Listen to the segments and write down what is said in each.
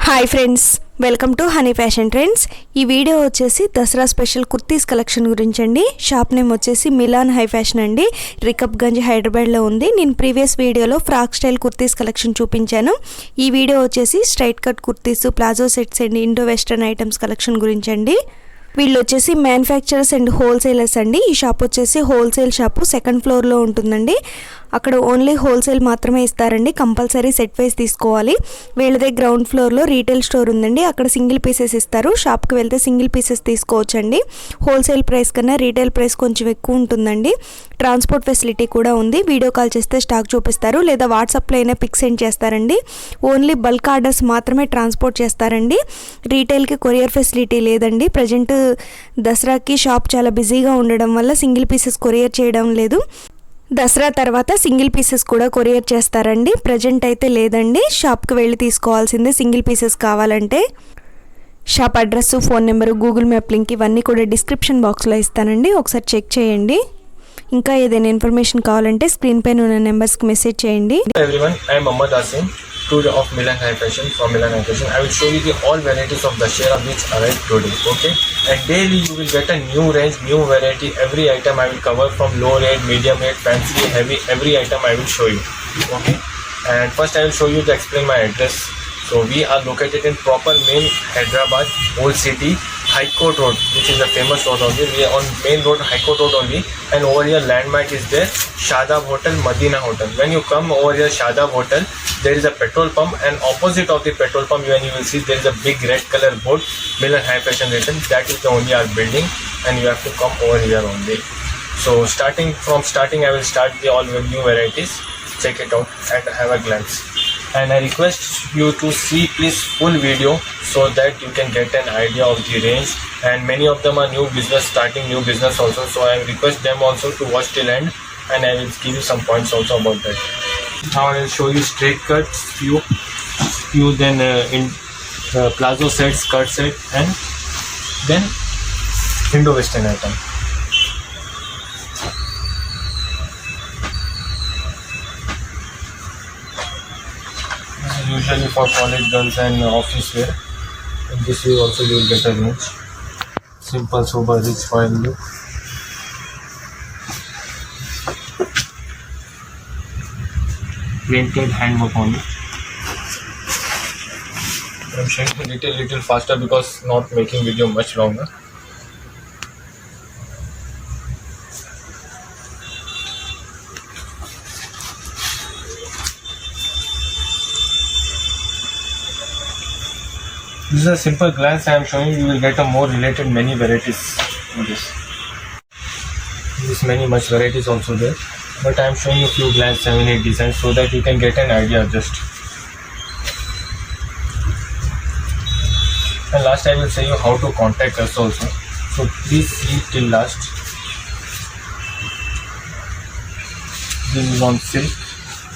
Hi friends, welcome to honey fashion trends. ఈ video వచ్చేసి Dasara special kurtis collection గురించి అండి. షాప్ నేమ్ వచ్చేసి మిలాన్ హై ఫ్యాషన్ అండి. రికబ్గంజ్ హైదరాబాద్లో ఉంది. నేను ప్రీవియస్ వీడియోలో ఫ్రాక్ స్టైల్ కుర్తీస్ కలెక్షన్ చూపించాను. ఈ వీడియో వచ్చేసి straight cut kurtis, palazzo sets and Indo western items collection గురించి అండి. వీళ్ళు వచ్చేసి మ్యానుఫ్యాక్చరర్స్ అండ్ హోల్సేలర్స్ అండి. ఈ షాప్ వచ్చేసి హోల్సేల్ షాపు, సెకండ్ ఫ్లోర్లో ఉంటుందండి. అక్కడ ఓన్లీ హోల్సేల్ మాత్రమే ఇస్తారండి. కంపల్సరీ సెట్ వైజ్ తీసుకోవాలి. వీళ్ళదే గ్రౌండ్ ఫ్లోర్లో రీటైల్ స్టోర్ ఉందండి. అక్కడ సింగిల్ పీసెస్ ఇస్తారు. షాప్కి వెళ్తే సింగిల్ పీసెస్ తీసుకోవచ్చండి. హోల్సేల్ ప్రైస్ కన్నా రీటైల్ ప్రైస్ కొంచెం ఎక్కువ ఉంటుందండి. ట్రాన్స్పోర్ట్ ఫెసిలిటీ కూడా ఉంది. వీడియో కాల్ చేస్తే స్టాక్ చూపిస్తారు, లేదా వాట్సాప్లో అయినా పిక్ సెండ్ చేస్తారండి. ఓన్లీ బల్క్ ఆర్డర్స్ మాత్రమే ట్రాన్స్పోర్ట్ చేస్తారండి. రీటైల్కి కొరియర్ ఫెసిలిటీ లేదండి. ప్రజెంట్ దసరాకి షాప్ చాలా బిజీగా ఉండడం వల్ల సింగిల్ పీసెస్ కొరియర్ చేయడం లేదు. దసరా తర్వాత సింగిల్ పీసెస్ కూడా కొరియర్ చేస్తారండి. ప్రజెంట్ అయితే లేదండి. షాప్కి వెళ్ళి తీసుకోవాల్సిందే సింగిల్ పీసెస్ కావాలంటే. Shop address, phone number, Google map link ఇవన్నీ కూడా డిస్క్రిప్షన్ బాక్స్లో ఇస్తానండి. ఒకసారి చెక్ చేయండి. ఇంకా ఏదైనా ఇన్ఫర్మేషన్ కావాలంటే స్క్రీన్ పైన ఉన్న నెంబర్స్కి మెసేజ్ చేయండి. Everyone, I am Mohammad Asim, today of Milan High Fashion. From Milan High Fashion, I will show you the all varieties of Dashera which arrived today. Okay, and daily you will get a new range, new variety. Every item I will cover, from low rate, medium rate, fancy, heavy. Every item I will show you. Okay, and first I will show you to explain my address. So we are located in proper main Hyderabad, Old City, High Court Road, which is a famous road only. We are on main road, High Court Road only, and over here landmark is there, Shadab Hotel, Madina Hotel. When you come over here, Shadab Hotel, there is a petrol pump, and opposite of the petrol pump, when you will see there is a big red color board, Milan High Fashion written. That is the only our building, and you have to come over here only. So starting, I will start the all new varieties. Check it out and have a glance. And I request you to see please full video so that you can get an idea of the range. And many of them are new business, starting new business also. So I request them also to watch till end, and I will give you some points also about that. Now I will show you straight cuts, few then in plazo set, skirt set, and then Indo-Western item. Usually for college girls and office wear. In this way also you will get a range. Simple, sober, rich, fine look. Printed handwork on it. I'm showing you little faster because not making video much longer. This is a simple glance I am showing you. You will get a more related many varieties in this. This many much varieties also there, but I am showing you few glance 7-8 designs so that you can get an idea just. And last I will say you how to contact us also. So please see till last. This is on silk,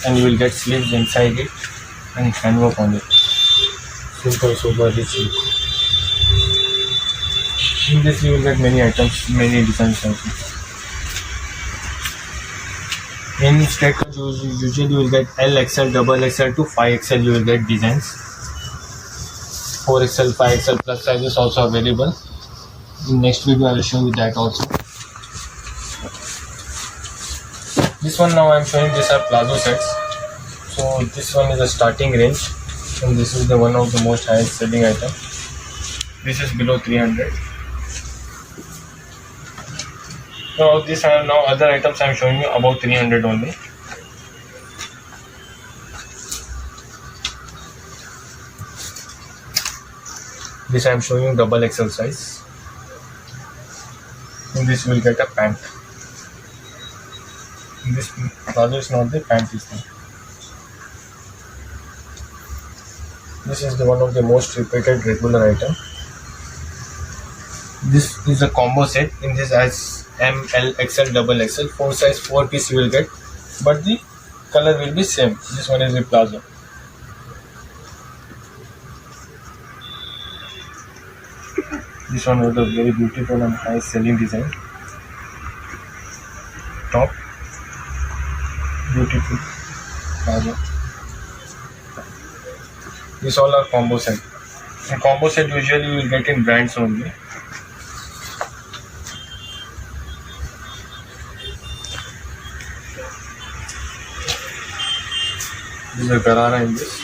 and you will get sleeves inside it and handwork on it. Simple, sober, rich look. In this you will get many items, many designs also. In straight cut usually you will get L, XL, double XL to 5XL you will get designs. 4XL, 5XL plus sizes also available. In next video I will show you that also. This one now I am showing, these are plazo sets. So this one is a starting range, and this is the one of the most highest selling item. This is below 300. Now other items I am showing you about 300 only. This I am showing you double XL size. In this you will get a pant. In this plazo is not the pant is there. This is the one of the most repeated regular item. This is a combo set. In this as M, L, XL, double XL, 4 size, 4 piece you will get, but the color will be same. This one is the plazo. This one was a very beautiful and high selling design. Top, beautiful plazo. These all are combo set. A combo set usually you will get in brands only. This is a Garara in this.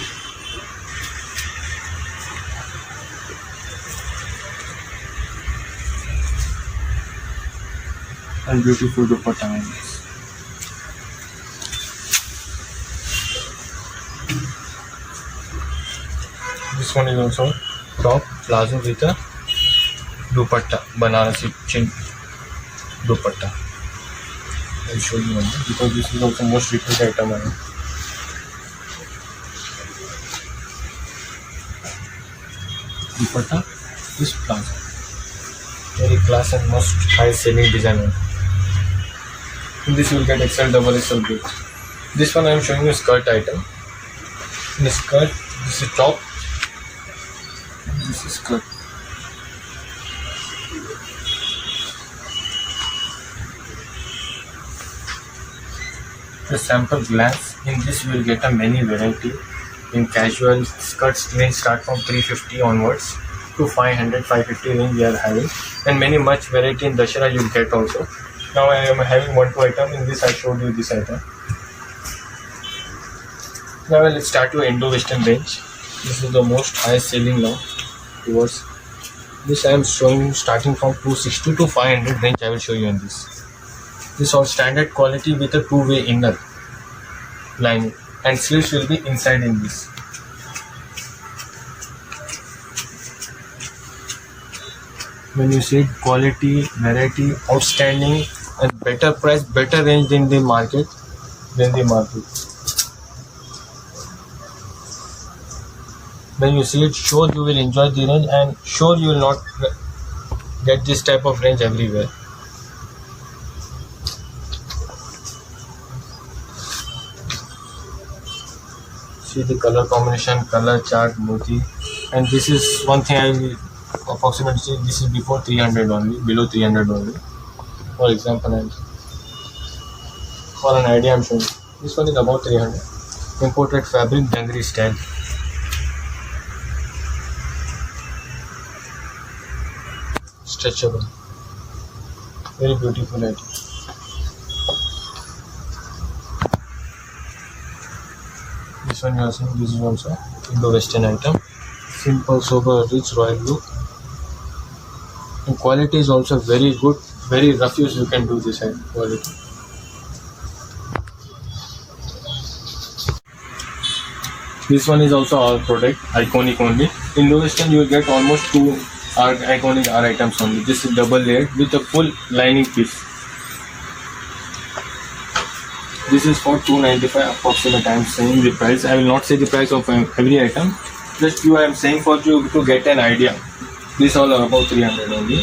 And beautiful dupatta in this. This one is also top plazo with a dupatta, Banarasi chin dupatta. I'll show you one because this is also most repeated item. Dupatta, this plazo. Very class and most high selling design. In this you will get XL, double XL boots. This one I am showing you skirt item. In the skirt, this is top. This is skirt. The sample glance. In this you will get a many variety. In casual skirts range start from 350 onwards to 500, 550 range we are having, and many much variety in Dashera you will get also. Now I am having 1-2 item. In this I showed you this item. Now let's start your Indo-Western range. This is the most highest selling now. Towards this I am showing starting from 260 to 500 range. I will show you in this. This all standard quality with a two-way inner lining, and sleeves will be inside in this. When you see quality, variety, outstanding, and better price, better range than the market, When you see it, sure you will enjoy the range, and sure you will not get this type of range everywhere. See the color combination, color chart, moti, and this is one thing I will approximately say. This is before 300 only, below 300 only. For example, for an idea, I'm showing this one is about 300. Imported fabric, Dangri style. Stretchable, very beautiful item. This one you are seeing, this is also Indo-Western item. Simple, sober, rich, royal look. And quality is also very good, very rough use you can do this quality. This one is also our product, iconic only. In Indo-Western you will get almost 2 iconic R items only. This is double layered with a full lining piece. This is for 295 approximate. I am saying the price. I will not say the price of every item. Just I am saying for you to get an idea. This all are about 300 only.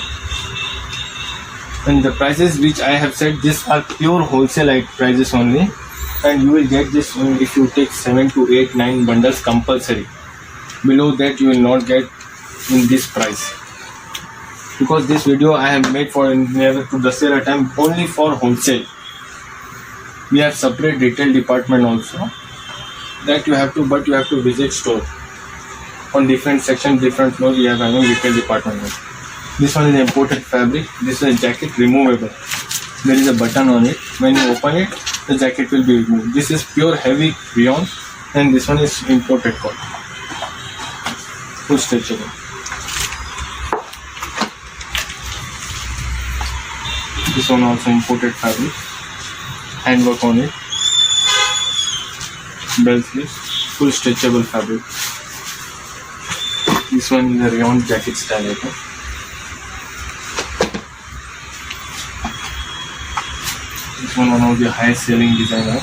And the prices which I have said, these are pure wholesale prices only. And you will get this only if you take 7 to 8, 9 bundles compulsory. Below that you will not get in this price. Because this video I have made for near to Dashera time only for wholesale. We have separate retail department also. That you have to visit store. On different sections, different floors, we have a retail department. This one is imported fabric. This is a jacket removable. There is a button on it. When you open it, the jacket will be removed. This is pure heavy rayon, and this one is imported cotton. Full stretchable. This one also imported fabric. Handwork on it. Bell sleeves. Full stretchable fabric. This one is a rayon jacket style item. This one of the highest selling designer.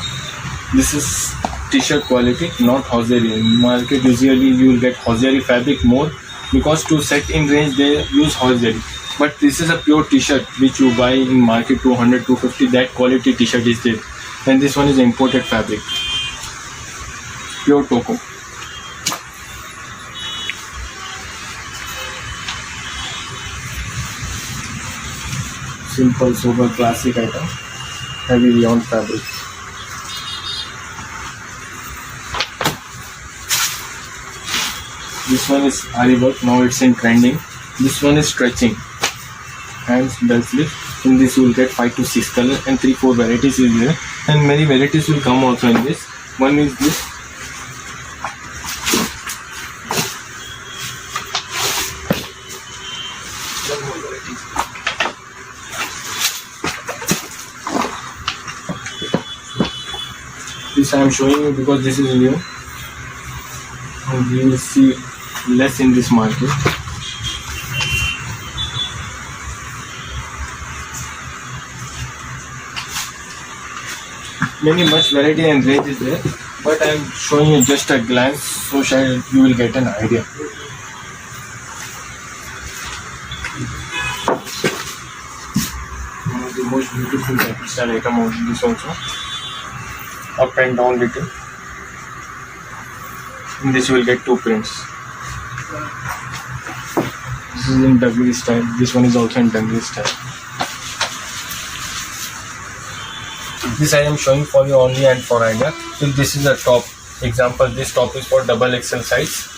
This is t-shirt quality, not hosiery. In market usually you will get hosiery fabric more because to set in range they use hosiery. But this is a pure t-shirt which you buy in market 200, 250. That quality t-shirt is there. And this one is imported fabric. Pure Toko. Simple, sober, classic item. Heavy rayon fabric. This This one is Ari work. Now it's in trending. This one is stretching. Hands, bell sleeve. In this you will get 5 to 6 colors and 3-4 varieties is there. And many varieties will come also in this. One is this. This I am showing you because this is new and you will see less in this market. Much variety and range is there, but I am showing you just a glance so you will get an idea. One of the most beautiful textile item of this also. Up and down little. In this you will get 2 prints. This is in Dangli style. This one is also in Dangli style. This I am showing for you only and for idea. So this is a top. Example, this top is for double XL size.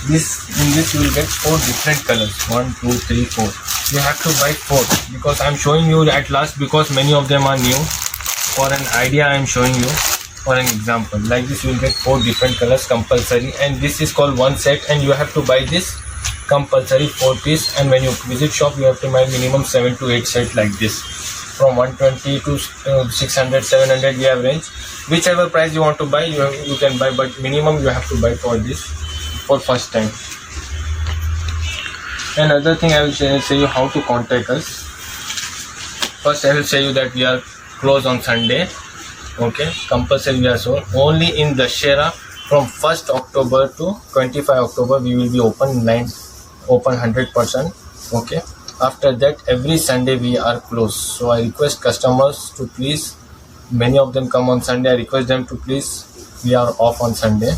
In this you will get 4 different colors. 1, 2, 3, 4. You have to buy 4 because I am showing you at last because many of them are new. For an idea I am showing you for an example. Like this you will get 4 different colors compulsory, and this is called one set, and you have to buy this compulsory 4 piece, and when you visit shop you have to buy minimum 7 to 8 sets like this. From 120 to 600, 700 we have range. Whichever price you want to buy you can buy, but minimum you have to buy for this for first time. Another thing I will say you how to contact us. First I will say you that we are closed on Sunday. Okay, compulsory we are sold only in Dussehra. From 1st October to 25 October we will be open 100%. Okay, after that every Sunday we are closed. So I request customers to please, many of them come on Sunday, I request them to please, we are off on Sunday.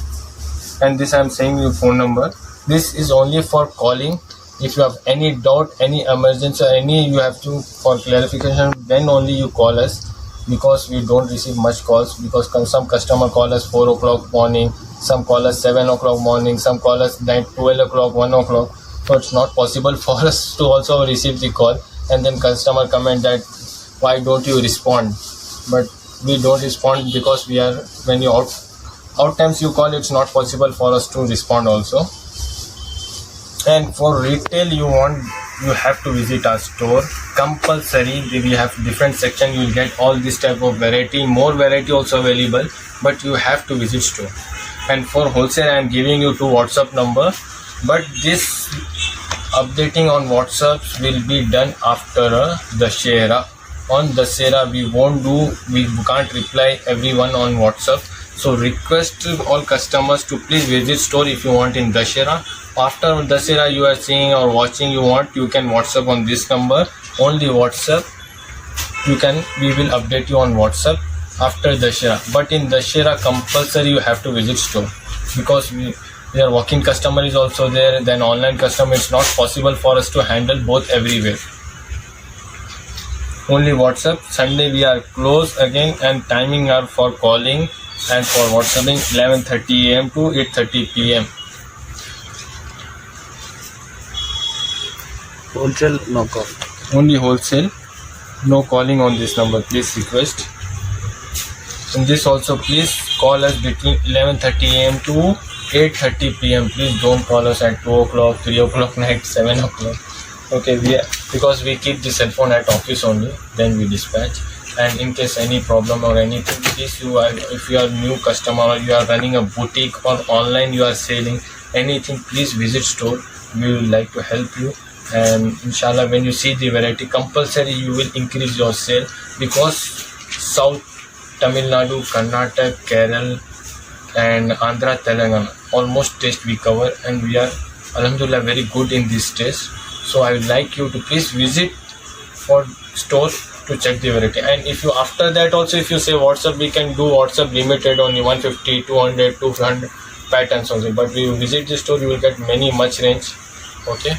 And this I am saying your phone number. This is only for calling. If you have any doubt, any emergency, you have to for clarification, then only you call us, because we don't receive much calls, because some customer call us 4 o'clock morning, some call us 7 o'clock morning, some call us 12 o'clock, 1 o'clock. So it's not possible for us to also receive the call, and then customer comment that why don't you respond. But we don't respond because we are, when you out times you call, it's not possible for us to respond also. And for retail you have to visit our store compulsory. We have different section, you will get all this type of variety, more variety also available, but you have to visit store. And for wholesale I am giving you 2 WhatsApp number, but this updating on WhatsApp will be done after Dussehra. On Dussehra we can't reply everyone on WhatsApp. So request all customers to please visit store if you want in Dussehra. After Dussehra you are seeing or watching, you can WhatsApp on this number. Only WhatsApp. We will update you on WhatsApp after Dussehra. But in Dussehra compulsory you have to visit store, because their walking customer is also there, then online customer, it's not possible for us to handle both everywhere. Only WhatsApp. Sunday we are closed again, and timing are for calling and for WhatsApping 11:30 AM to 8:30 PM. Wholesale, no call. Only wholesale, no calling on this number, please request. In this also please call us between 11:30 AM to 8:30 PM. Please don't call us at 2 o'clock, 3 o'clock night, 7 o'clock. Okay, because we keep the cell phone at office only, then we dispatch. And in case any problem or anything, please if you are new customer or you are running a boutique or online you are selling anything, please visit store. We would like to help you, and inshallah when you see the variety compulsory you will increase your sale, because South Tamil Nadu, Karnataka, Kerala and Andhra, Telangana almost taste we cover, and we are alhamdulillah very good in this taste. So I would like you to please visit for store to check the variety. And if you after that also if you say WhatsApp, we can do WhatsApp limited only 150, 200, 200 patterns also, but we will visit the store, you will get much range. Okay.